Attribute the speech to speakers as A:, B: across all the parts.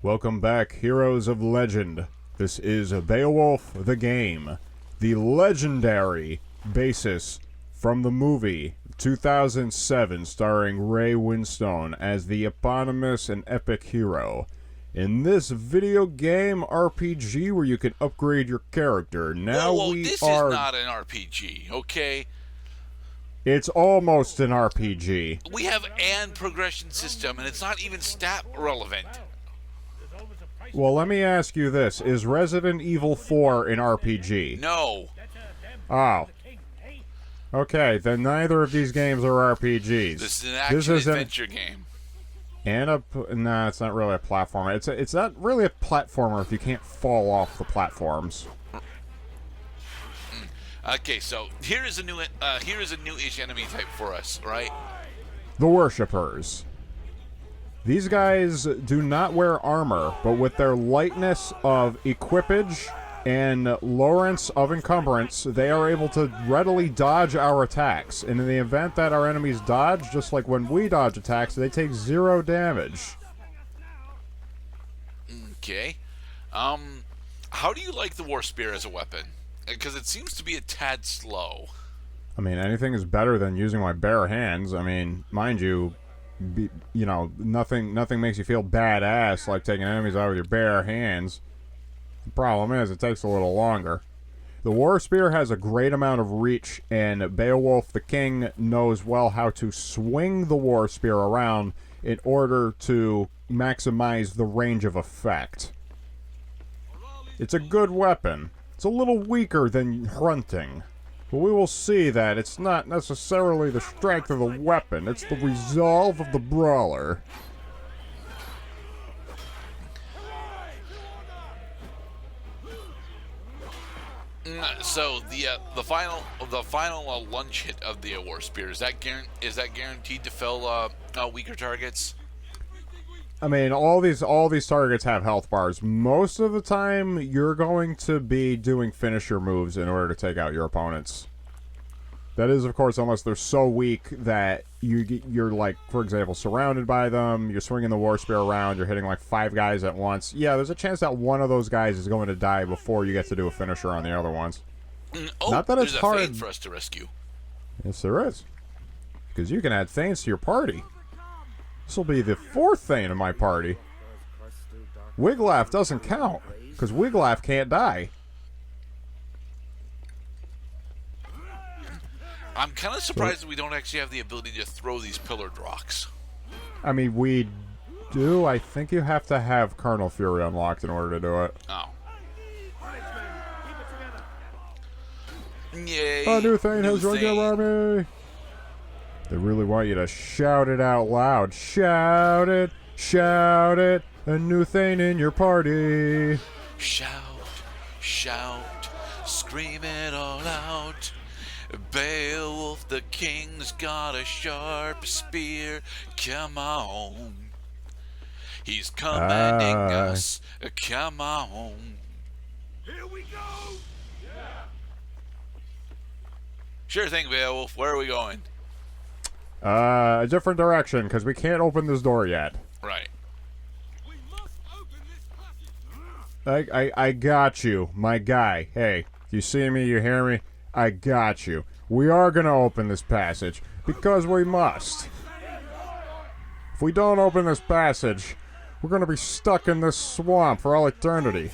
A: Welcome back, heroes of legend. This is Beowulf the game, the legendary basis from the movie 2007 starring Ray Winstone as the eponymous and epic hero. In this video game RPG where you can upgrade your character, now
B: whoa,
A: this
B: is not an RPG, okay?
A: It's almost an RPG.
B: We have an progression system, and it's not even stat relevant.
A: Well, let me ask you this. Is Resident Evil 4 an RPG?
B: No.
A: Oh. Okay, then neither of these games are RPGs.
B: This is an action-adventure game.
A: And nah, it's not really a platformer. It's not really a platformer if you can't fall off the platforms.
B: Okay, so here is a new-ish enemy type for us, right?
A: The Worshippers. These guys do not wear armor, but with their lightness of equipage and lowness of encumbrance, they are able to readily dodge our attacks. And in the event that our enemies dodge, just like when we dodge attacks, they take 0 damage.
B: Okay. How do you like the War Spear as a weapon? Because it seems to be a tad slow.
A: I mean, anything is better than using my bare hands. I mean, mind you, nothing makes you feel badass like taking enemies out with your bare hands. The problem is, it takes a little longer. The War Spear has a great amount of reach, and Beowulf the King knows well how to swing the War Spear around in order to maximize the range of effect. It's a good weapon. It's a little weaker than Hrunting. But we will see that it's not necessarily the strength of the weapon, it's the resolve of the brawler.
B: So the final lunge hit of the War Spear, is that guaranteed to fill weaker targets?
A: I mean, all these targets have health bars. Most of the time, you're going to be doing finisher moves in order to take out your opponents. That is, of course, unless they're so weak that you're like, for example, surrounded by them, you're swinging the War Spear around, you're hitting like 5 guys at once. Yeah, there's a chance that one of those guys is going to die before you get to do a finisher on the other ones.
B: Not that it's hard. There's a Thane for us to rescue.
A: Yes, there is. Because you can add Thanes to your party. This will be the 4th Thane in my party. Wiglaf doesn't count, because Wiglaf can't die.
B: I'm kind of surprised that we don't actually have the ability to throw these pillared rocks.
A: I mean, we do. I think you have to have Carnal Fury unlocked in order to do it.
B: Oh. Yay.
A: A new Thane has joined your army. They really want you to shout it out loud. Shout it, shout it. A new Thane in your party.
B: Shout, shout, scream it all out. Beowulf the King's got a sharp spear. Come on. He's commanding us. Come on. Here we go. Yeah. Sure thing, Beowulf. Where are we going?
A: A different direction, because we can't open this door yet.
B: Right.
C: We must open this passage.
A: I got you, my guy. Hey, you see me, you hear me? I got you. We are going to open this passage, because we must. If we don't open this passage, we're going to be stuck in this swamp for all eternity.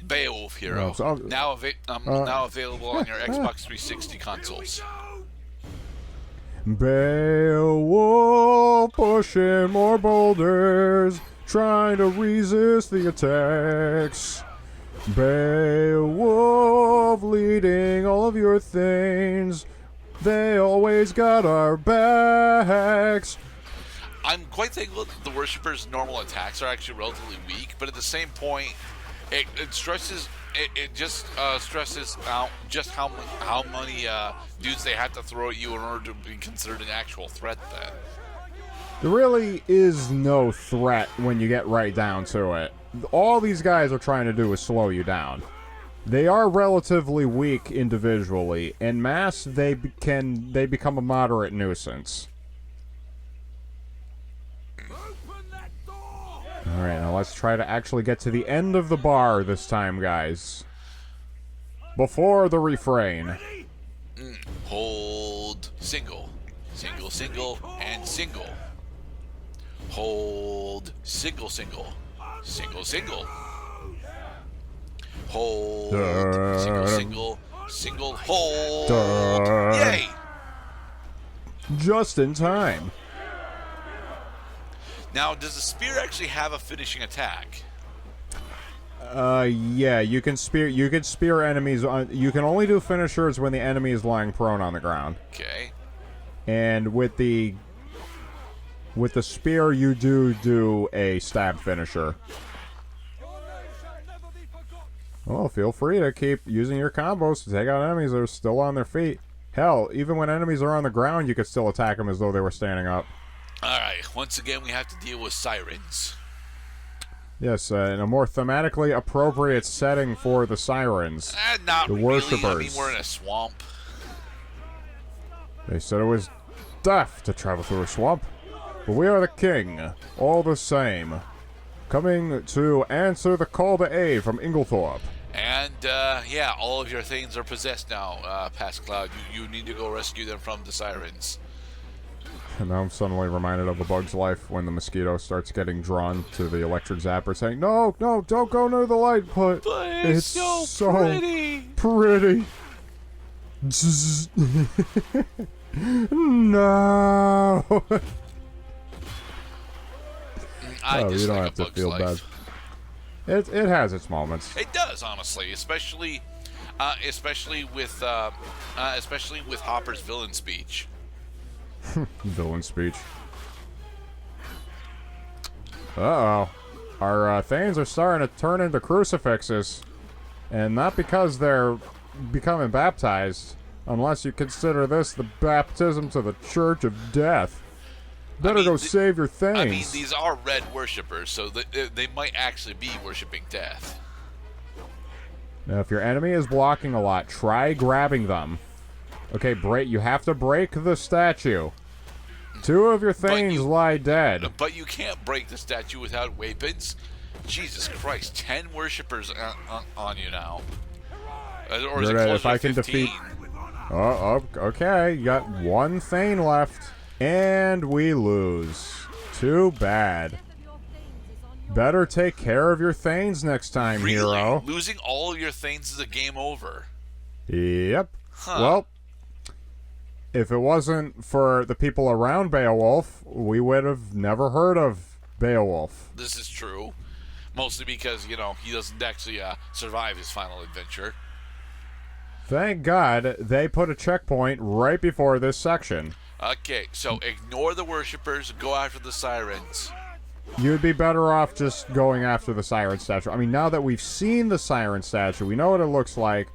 B: Beowulf Hero. Now available on your Xbox 360 consoles.
A: Beowulf pushing more boulders, trying to resist the attacks. Beowulf leading all of your things. They always got our backs.
B: I'm quite thankful that the Worshippers' normal attacks are actually relatively weak, but at the same point, it stresses out just how many dudes they have to throw at you in order to be considered an actual threat. Then
A: there really is no threat when you get right down to it. All these guys are trying to do is slow you down. They are relatively weak individually. En masse, they become a moderate nuisance.
C: Open that door!
A: Alright, now let's try to actually get to the end of the bar this time, guys. Before the refrain.
B: Hold single. Single, single, and single. Hold single, single. Single, single. Hold single, single, single, hold. Yay!
A: Just in time.
B: Now, does the spear actually have a finishing attack?
A: Yeah, you can spear enemies on. You can only do finishers when the enemy is lying prone on the ground.
B: Okay.
A: And with the spear, you do a stab finisher.
C: Your name shall never be forgotten!
A: Well, feel free to keep using your combos to take out enemies that are still on their feet. Hell, even when enemies are on the ground, you could still attack them as though they were standing up.
B: Alright, once again, we have to deal with sirens.
A: Yes, in a more thematically appropriate setting for the sirens.
B: Not
A: The
B: really.
A: worshippers.
B: I mean, we're in a swamp.
A: They said it was death to travel through a swamp, but we are the king, all the same. Coming to answer the call to aid from Inglethorpe.
B: And, yeah, all of your things are possessed now, Past Cloud. You need to go rescue them from the sirens.
A: And now I'm suddenly reminded of A Bug's Life when the mosquito starts getting drawn to the electric zapper saying, No, don't go near the light, but
B: It's so pretty.
A: pretty. No.
B: I
A: Oh, you
B: dislike
A: don't
B: A
A: have to
B: Bug's
A: feel
B: Life.
A: bad. It has its moments.
B: It does, honestly, especially with Hopper's villain speech.
A: Villain speech. Uh-oh. Our Thanes are starting to turn into crucifixes. And not because they're becoming baptized, unless you consider this the baptism to the Church of Death. Better go save your Thanes.
B: I mean, these are red worshippers, so they might actually be worshipping death.
A: Now, if your enemy is blocking a lot, try grabbing them. Okay, you have to break the statue. 2 of your Thanes lie dead.
B: But you can't break the statue without weapons. Jesus Christ, 10 worshippers on you now. Or is it closer
A: If I
B: to
A: can
B: 15?
A: defeat... Oh, okay. You got 1 Thane left. And we lose. Too bad. Better take care of your Thanes next time,
B: Really?
A: hero.
B: Losing all of your things is a game over.
A: Yep.
B: Huh.
A: Well, if it wasn't for the people around Beowulf, we would have never heard of Beowulf.
B: This is true. Mostly because, he doesn't actually survive his final adventure.
A: Thank God they put a checkpoint right before this section.
B: Okay, so ignore the worshippers, go after the sirens.
A: You'd be better off just going after the siren statue. I mean, now that we've seen the siren statue, we know what it looks like.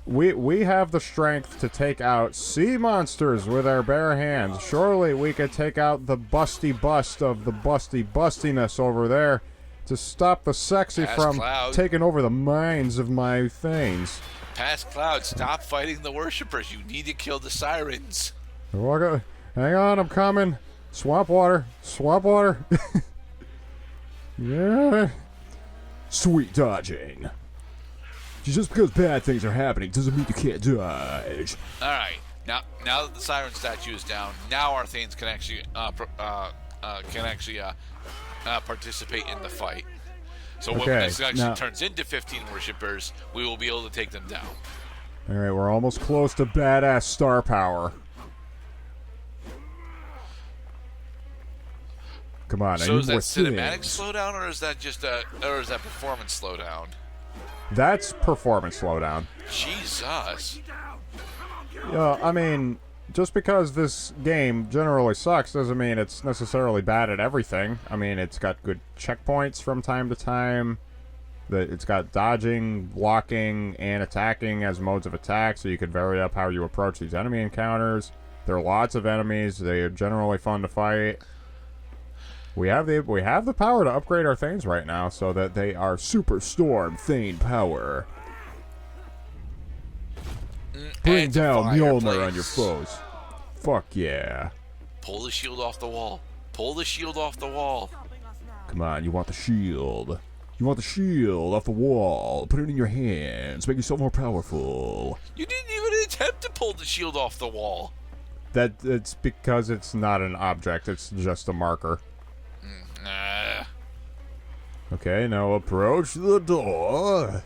A: We have the strength to take out sea monsters with our bare hands. Surely we could take out the busty bust of the busty bustiness over there to stop the sexy
B: Past
A: from
B: Cloud.
A: taking over the minds of my Thanes.
B: Past Cloud, stop fighting the worshippers. You need to kill the sirens.
A: Hang on, I'm coming. Swamp water. Swamp water. Yeah. Sweet dodging. Just because bad things are happening doesn't mean you can't dodge.
B: Alright, now that the siren statue is down, now our Thanes can actually participate in the fight. So when
A: Okay,
B: this actually
A: now-
B: turns into 15 worshippers, we will be able to take them down.
A: Alright, we're almost close to badass star power. Come on, I
B: So
A: need
B: is that
A: more
B: cinematic
A: things.
B: slowdown, or is that just performance slowdown?
A: That's performance slowdown.
B: Jesus.
A: Yeah, I mean, just because this game generally sucks doesn't mean it's necessarily bad at everything. I mean, it's got good checkpoints from time to time. It's got dodging, blocking, and attacking as modes of attack, so you can vary up how you approach these enemy encounters. There are lots of enemies. They are generally fun to fight. We have the power to upgrade our Thanes right now so that they are Super Storm Thane power. Bring
B: And to
A: down Mjolnir
B: fireplace.
A: on your foes. Fuck yeah.
B: Pull the shield off the wall. Pull the shield off the wall.
A: Come on, you want the shield. You want the shield off the wall. Put it in your hands. Make yourself more powerful.
B: You didn't even attempt to pull the shield off the wall.
A: It's because it's not an object. It's just a marker.
B: Nah.
A: Okay, now approach the door.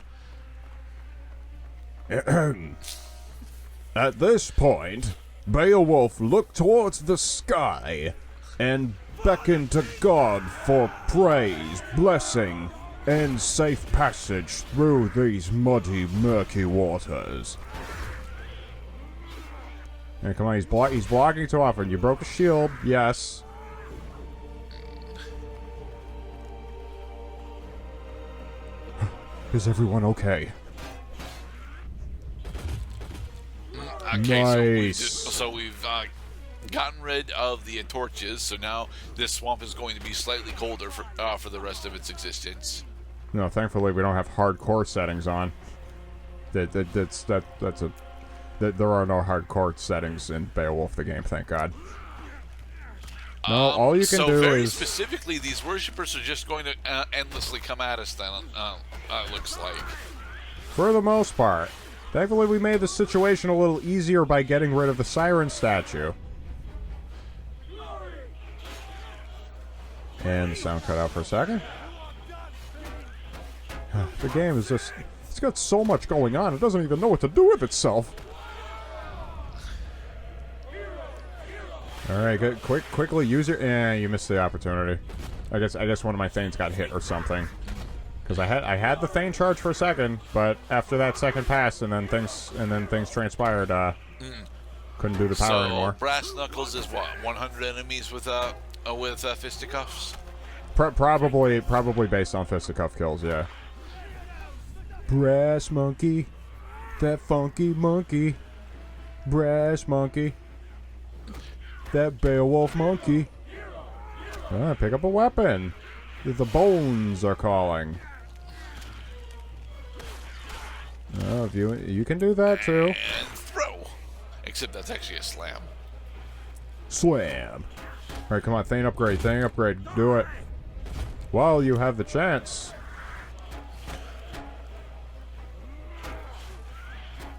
A: At this point, Beowulf looked towards the sky and beckoned to God for praise, blessing, and safe passage through these muddy, murky waters. Hey, come on, he's blocking too often. You broke a shield, yes. Is everyone okay?
B: Okay,
A: Nice.
B: so we've gotten rid of the torches, so now this swamp is going to be slightly colder for the rest of its existence.
A: No, thankfully we don't have hardcore settings on. There are no hardcore settings in Beowulf the game, thank God. No, all you can do
B: very
A: is...
B: specifically, these worshippers are just going to endlessly come at us then, looks like.
A: For the most part. Thankfully we made the situation a little easier by getting rid of the siren statue. And the sound cut out for a second. The game is just... It's got so much going on, it doesn't even know what to do with itself. Alright, good. Quickly use your... you missed the opportunity. I guess one of my Thanes got hit or something. Because I had the Thane charge for a second, but after that second pass and then things transpired, couldn't do the power anymore.
B: Brass Knuckles is what, 100 enemies with fisticuffs?
A: Probably based on fisticuff kills, yeah. Brass monkey, that funky monkey. Brass monkey, that Beowulf monkey. Pick up a weapon. The bones are calling. Oh, if you can do that too.
B: And throw. Except that's actually a slam.
A: Slam. Alright, come on, Thane upgrade, do it. While you have the chance.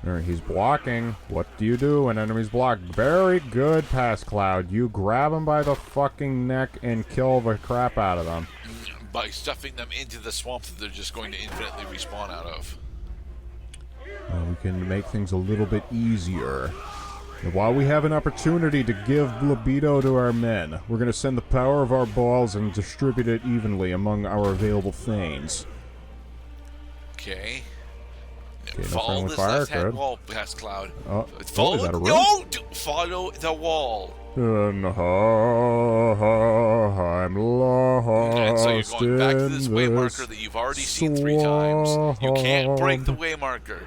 A: Alright, he's blocking. What do you do when enemies block? Very good, Pass Cloud. You grab him by the fucking neck and kill the crap out of them.
B: By stuffing them into the swamp that they're just going to infinitely respawn out of.
A: We can make things a little bit easier. And while we have an opportunity to give libido to our men, we're going to send the power of our balls and distribute it evenly among our available Thanes.
B: Okay.
A: No
B: Follow this
A: fire,
B: left-hand wall, Pass Cloud.
A: Is
B: Follow
A: that a room?
B: No! Follow the wall.
A: I'm lost.
B: And so you're going back to this way marker that you've already seen 3 times. You can't break the way marker.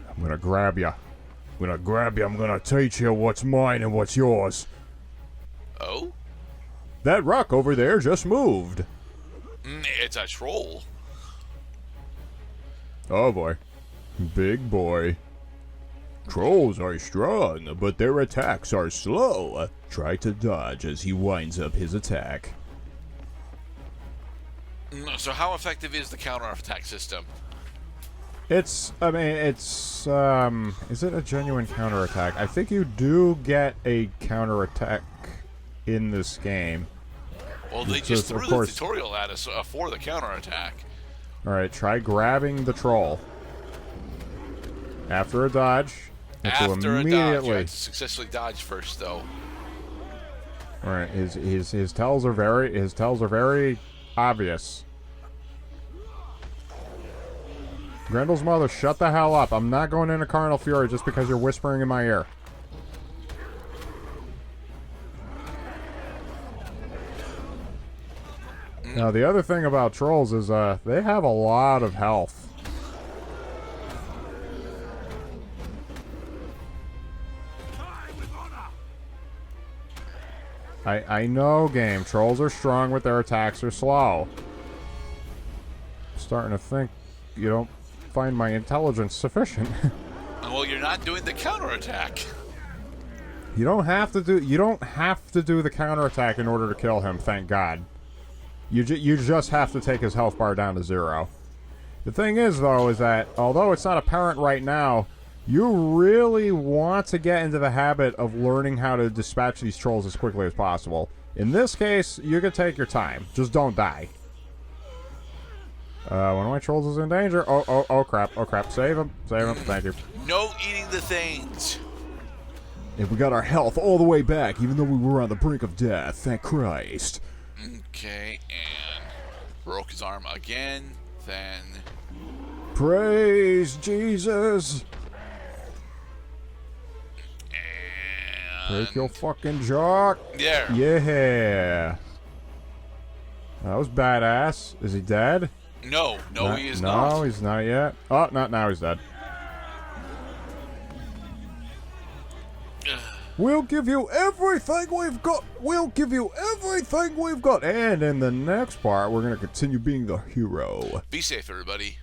A: I'm gonna grab you. I'm gonna teach you what's mine and what's yours.
B: Oh?
A: That rock over there just moved.
B: It's a troll.
A: Oh boy. Big boy. Trolls are strong, but their attacks are slow. Try to dodge as he winds up his attack.
B: So how effective is the counterattack system?
A: Is it a genuine counterattack? I think you do get a counterattack in this game.
B: Well, they just threw the tutorial at us for the counterattack.
A: Alright, try grabbing the troll. After a dodge.
B: After a dodge, you have to successfully dodge first, though.
A: Alright, his tells are very obvious. Grendel's mother, shut the hell up. I'm not going into Carnal Fury just because you're whispering in my ear. Now, the other thing about trolls is they have a lot of health. I know, game. Trolls are strong, but their attacks are slow. I'm starting to think you don't find my intelligence sufficient.
B: Well, you're not doing the counterattack.
A: You don't have to do the counterattack in order to kill him, thank God. You just have to take his health bar down to 0. The thing is, though, is that although it's not apparent right now, you really want to get into the habit of learning how to dispatch these trolls as quickly as possible. In this case, you can take your time. Just don't die. One of my trolls is in danger. Oh crap, oh crap. Save him, thank you.
B: No eating the things.
A: And we got our health all the way back, even though we were on the brink of death. Thank Christ.
B: Okay, and broke his arm again. Then
A: Praise Jesus.
B: and
A: Break your fucking jaw.
B: there.
A: Yeah. That was badass. Is he dead?
B: No, he is
A: no,
B: not.
A: No, he's not yet. Oh, not now. He's dead. We'll give you everything we've got. We'll give you everything we've got. And in the next part, we're going to continue being the hero.
B: Be safe, everybody.